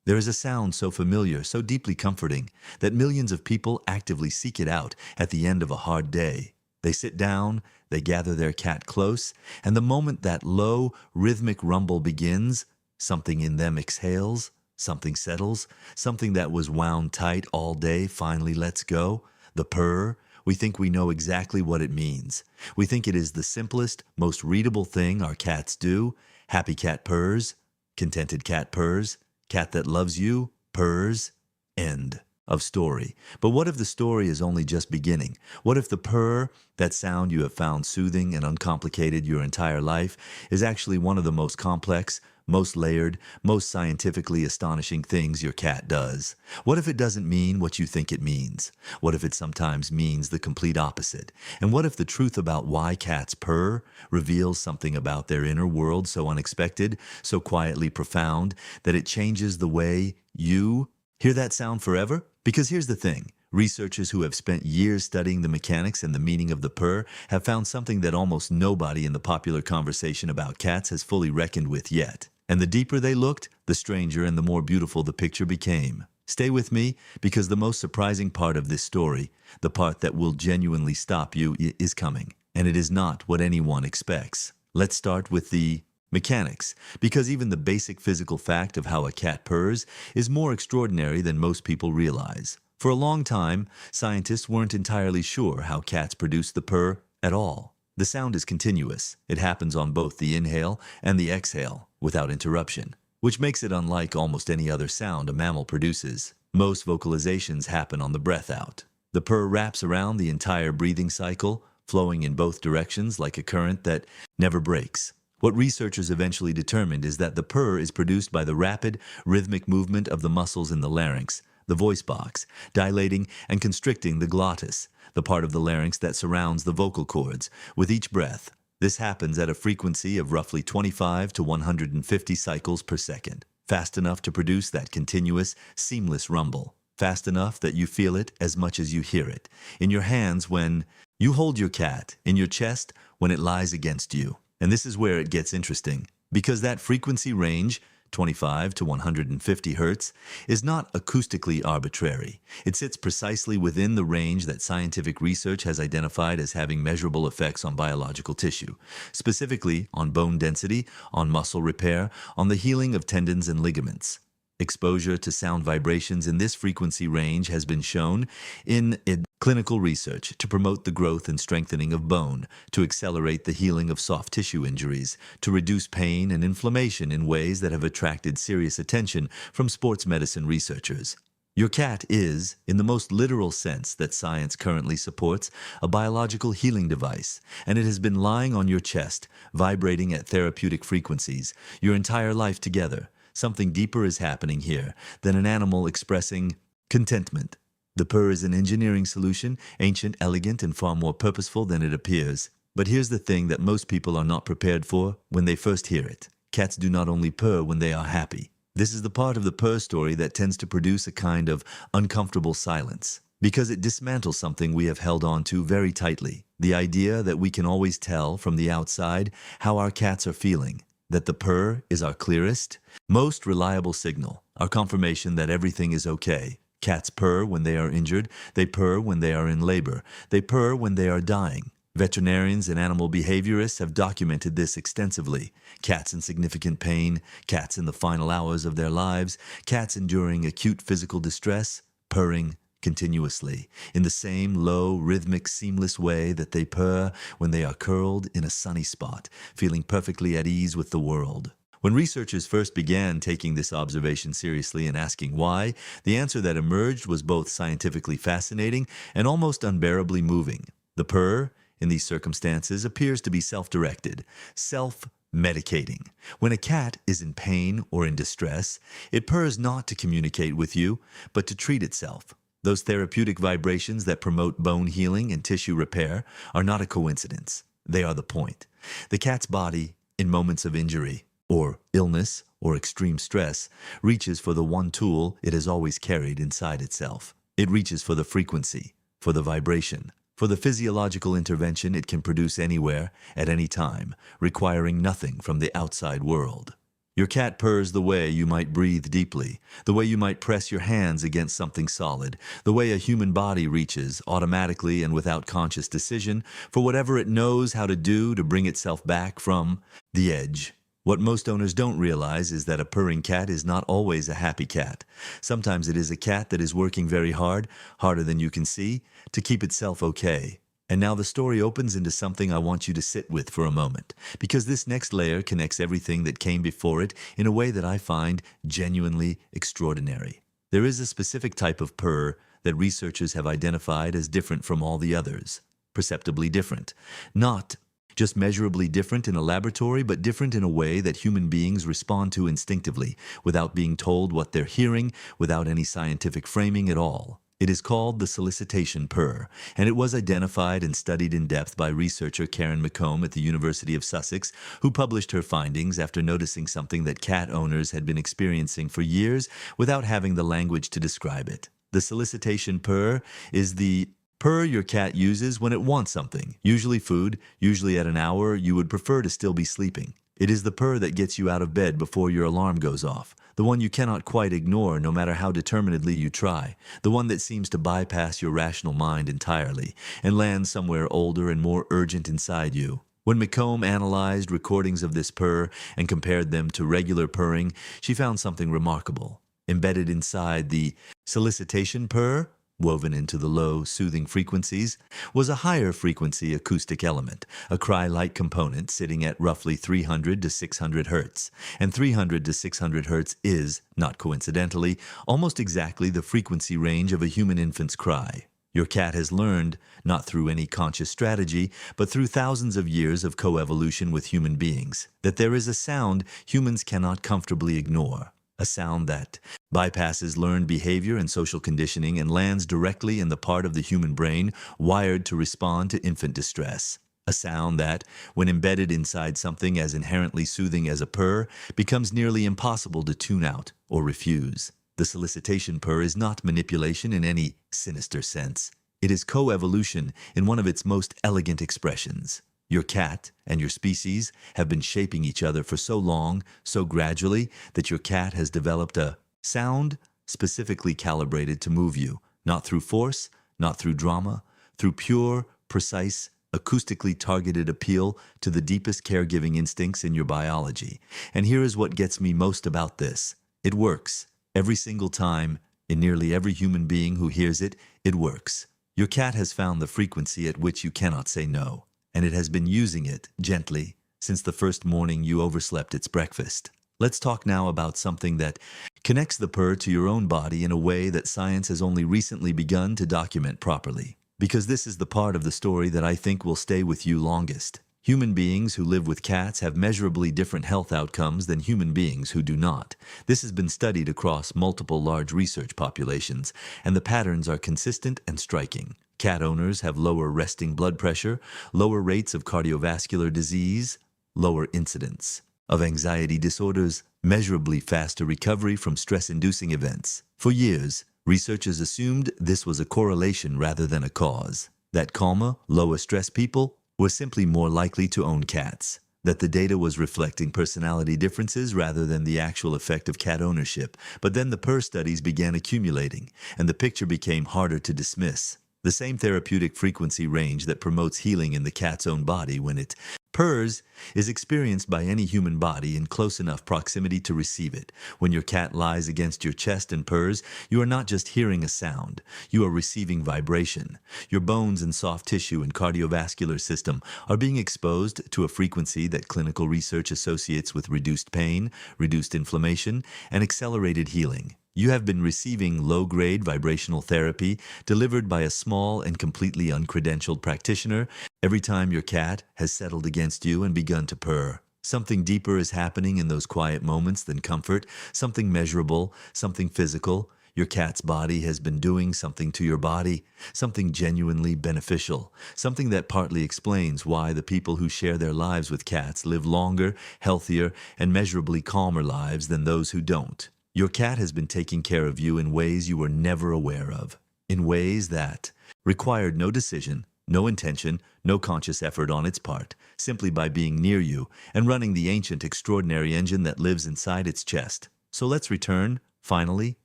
There is a sound so familiar, so deeply comforting, that millions of people actively seek it out at the end of a hard day. They sit down, they gather their cat close, and the moment that low, rhythmic rumble begins, something in them exhales, something settles, something that was wound tight all day finally lets go. The purr. We think we know exactly what it means. We think it is the simplest, most readable thing our cats do. Happy cat purrs, contented cat purrs, cat that loves you purrs. End of story. But what if the story is only just beginning? What if the purr, that sound you have found soothing and uncomplicated your entire life, is actually one of the most complex, most layered, most scientifically astonishing things your cat does? What if it doesn't mean what you think it means? What if it sometimes means the complete opposite? And what if the truth about why cats purr reveals something about their inner world so unexpected, so quietly profound, that it changes the way you hear that sound forever? Because here's the thing. Researchers who have spent years studying the mechanics and the meaning of the purr have found something that almost nobody in the popular conversation about cats has fully reckoned with yet. And the deeper they looked, the stranger and the more beautiful the picture became. Stay with me, because the most surprising part of this story, the part that will genuinely stop you, is coming. And it is not what anyone expects. Let's start with the mechanics, because even the basic physical fact of how a cat purrs is more extraordinary than most people realize. For a long time, scientists weren't entirely sure how cats produce the purr at all. The sound is continuous. It happens on both the inhale and the exhale, without interruption, which makes it unlike almost any other sound a mammal produces. Most vocalizations happen on the breath out. The purr wraps around the entire breathing cycle, flowing in both directions like a current that never breaks. What researchers eventually determined is that the purr is produced by the rapid, rhythmic movement of the muscles in the larynx, the voice box, dilating and constricting the glottis, the part of the larynx that surrounds the vocal cords, with each breath. This happens at a frequency of roughly 25 to 150 cycles per second, fast enough to produce that continuous, seamless rumble, fast enough that you feel it as much as you hear it, in your hands when you hold your cat, in your chest when it lies against you. And this is where it gets interesting, because that frequency range, 25 to 150 hertz, is not acoustically arbitrary. It sits precisely within the range that scientific research has identified as having measurable effects on biological tissue, specifically on bone density, on muscle repair, on the healing of tendons and ligaments. Exposure to sound vibrations in this frequency range has been shown in clinical research to promote the growth and strengthening of bone, to accelerate the healing of soft tissue injuries, to reduce pain and inflammation in ways that have attracted serious attention from sports medicine researchers. Your cat is, in the most literal sense that science currently supports, a biological healing device, and it has been lying on your chest, vibrating at therapeutic frequencies, your entire life together. Something deeper is happening here than an animal expressing contentment. The purr is an engineering solution, ancient, elegant, and far more purposeful than it appears. But here's the thing that most people are not prepared for when they first hear it. Cats do not only purr when they are happy. This is the part of the purr story that tends to produce a kind of uncomfortable silence, because it dismantles something we have held on to very tightly. The idea that we can always tell from the outside how our cats are feeling. That the purr is our clearest, most reliable signal, our confirmation that everything is okay. Cats purr when they are injured, they purr when they are in labor, they purr when they are dying. Veterinarians and animal behaviorists have documented this extensively. Cats in significant pain, cats in the final hours of their lives, cats enduring acute physical distress, purring continuously, in the same low, rhythmic, seamless way that they purr when they are curled in a sunny spot, feeling perfectly at ease with the world. When researchers first began taking this observation seriously and asking why, the answer that emerged was both scientifically fascinating and almost unbearably moving. The purr, in these circumstances, appears to be self-directed, self-medicating. When a cat is in pain or in distress, it purrs not to communicate with you, but to treat itself. Those therapeutic vibrations that promote bone healing and tissue repair are not a coincidence. They are the point. The cat's body, in moments of injury, or illness, or extreme stress, reaches for the one tool it has always carried inside itself. It reaches for the frequency, for the vibration, for the physiological intervention it can produce anywhere, at any time, requiring nothing from the outside world. Your cat purrs the way you might breathe deeply, the way you might press your hands against something solid, the way a human body reaches, automatically and without conscious decision, for whatever it knows how to do to bring itself back from the edge. What most owners don't realize is that a purring cat is not always a happy cat. Sometimes it is a cat that is working very hard, harder than you can see, to keep itself okay. And now the story opens into something I want you to sit with for a moment, because this next layer connects everything that came before it in a way that I find genuinely extraordinary. There is a specific type of purr that researchers have identified as different from all the others, perceptibly different. Not just measurably different in a laboratory, but different in a way that human beings respond to instinctively, without being told what they're hearing, without any scientific framing at all. It is called the solicitation purr, and it was identified and studied in depth by researcher Karen McComb at the University of Sussex, who published her findings after noticing something that cat owners had been experiencing for years without having the language to describe it. The solicitation purr is the purr your cat uses when it wants something, usually food, usually at an hour you would prefer to still be sleeping. It is the purr that gets you out of bed before your alarm goes off, the one you cannot quite ignore no matter how determinedly you try, the one that seems to bypass your rational mind entirely and land somewhere older and more urgent inside you. When McComb analyzed recordings of this purr and compared them to regular purring, she found something remarkable. Embedded inside the solicitation purr, woven into the low, soothing frequencies, was a higher frequency acoustic element, a cry-like component sitting at roughly 300 to 600 hertz. And 300 to 600 hertz is, not coincidentally, almost exactly the frequency range of a human infant's cry. Your cat has learned, not through any conscious strategy, but through thousands of years of coevolution with human beings, that there is a sound humans cannot comfortably ignore. A sound that bypasses learned behavior and social conditioning and lands directly in the part of the human brain wired to respond to infant distress. A sound that, when embedded inside something as inherently soothing as a purr, becomes nearly impossible to tune out or refuse. The solicitation purr is not manipulation in any sinister sense. It is coevolution in one of its most elegant expressions. Your cat and your species have been shaping each other for so long, so gradually, that your cat has developed a sound specifically calibrated to move you, not through force, not through drama, through pure, precise, acoustically targeted appeal to the deepest caregiving instincts in your biology. And here is what gets me most about this. It works. Every single time, in nearly every human being who hears it, it works. Your cat has found the frequency at which you cannot say no, and it has been using it, gently, since the first morning you overslept its breakfast. Let's talk now about something that connects the purr to your own body in a way that science has only recently begun to document properly. Because this is the part of the story that I think will stay with you longest. Human beings who live with cats have measurably different health outcomes than human beings who do not. This has been studied across multiple large research populations, and the patterns are consistent and striking. Cat owners have lower resting blood pressure, lower rates of cardiovascular disease, lower incidence of anxiety disorders, measurably faster recovery from stress-inducing events. For years, researchers assumed this was a correlation rather than a cause, that calmer, lower stress people were simply more likely to own cats, that the data was reflecting personality differences rather than the actual effect of cat ownership. But then the purr studies began accumulating, and the picture became harder to dismiss. The same therapeutic frequency range that promotes healing in the cat's own body when it purrs is experienced by any human body in close enough proximity to receive it. When your cat lies against your chest and purrs, you are not just hearing a sound, you are receiving vibration. Your bones and soft tissue and cardiovascular system are being exposed to a frequency that clinical research associates with reduced pain, reduced inflammation, and accelerated healing. You have been receiving low-grade vibrational therapy delivered by a small and completely uncredentialed practitioner every time your cat has settled against you and begun to purr. Something deeper is happening in those quiet moments than comfort, something measurable, something physical. Your cat's body has been doing something to your body, something genuinely beneficial, something that partly explains why the people who share their lives with cats live longer, healthier, and measurably calmer lives than those who don't. Your cat has been taking care of you in ways you were never aware of, in ways that required no decision, No intention, no conscious effort on its part, simply by being near you and running the ancient extraordinary engine that lives inside its chest. So let's return, finally,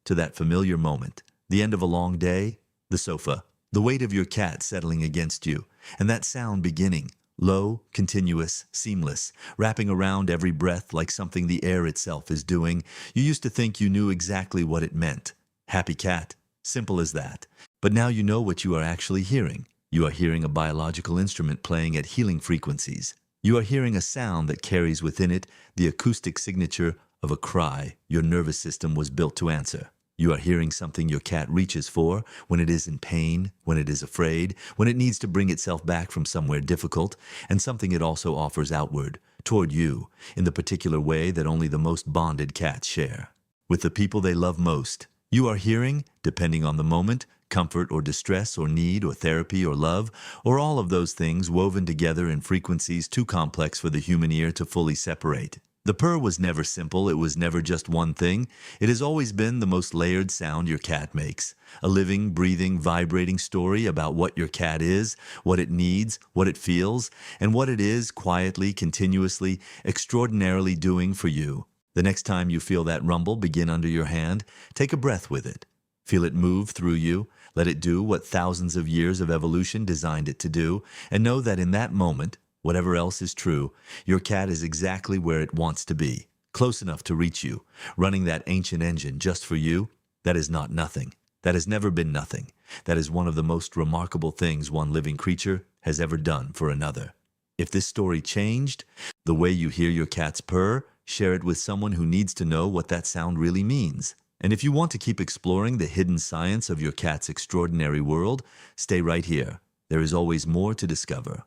to that familiar moment. The end of a long day, the sofa, the weight of your cat settling against you, and that sound beginning, low, continuous, seamless, wrapping around every breath like something the air itself is doing. You used to think you knew exactly what it meant. Happy cat. Simple as that. But now you know what you are actually hearing. You are hearing a biological instrument playing at healing frequencies. You are hearing a sound that carries within it the acoustic signature of a cry your nervous system was built to answer. You are hearing something your cat reaches for when it is in pain, when it is afraid, when it needs to bring itself back from somewhere difficult, and something it also offers outward, toward you, in the particular way that only the most bonded cats share. With the people they love most, you are hearing, depending on the moment, comfort or distress or need or therapy or love, or all of those things woven together in frequencies too complex for the human ear to fully separate. The purr was never simple, it was never just one thing. It has always been the most layered sound your cat makes. A living, breathing, vibrating story about what your cat is, what it needs, what it feels, and what it is quietly, continuously, extraordinarily doing for you. The next time you feel that rumble begin under your hand, take a breath with it. Feel it move through you, let it do what thousands of years of evolution designed it to do, and know that in that moment, whatever else is true, your cat is exactly where it wants to be, close enough to reach you, running that ancient engine just for you. That is not nothing. That has never been nothing. That is one of the most remarkable things one living creature has ever done for another. If this story changed the way you hear your cat's purr, share it with someone who needs to know what that sound really means. And if you want to keep exploring the hidden science of your cat's extraordinary world, stay right here. There is always more to discover.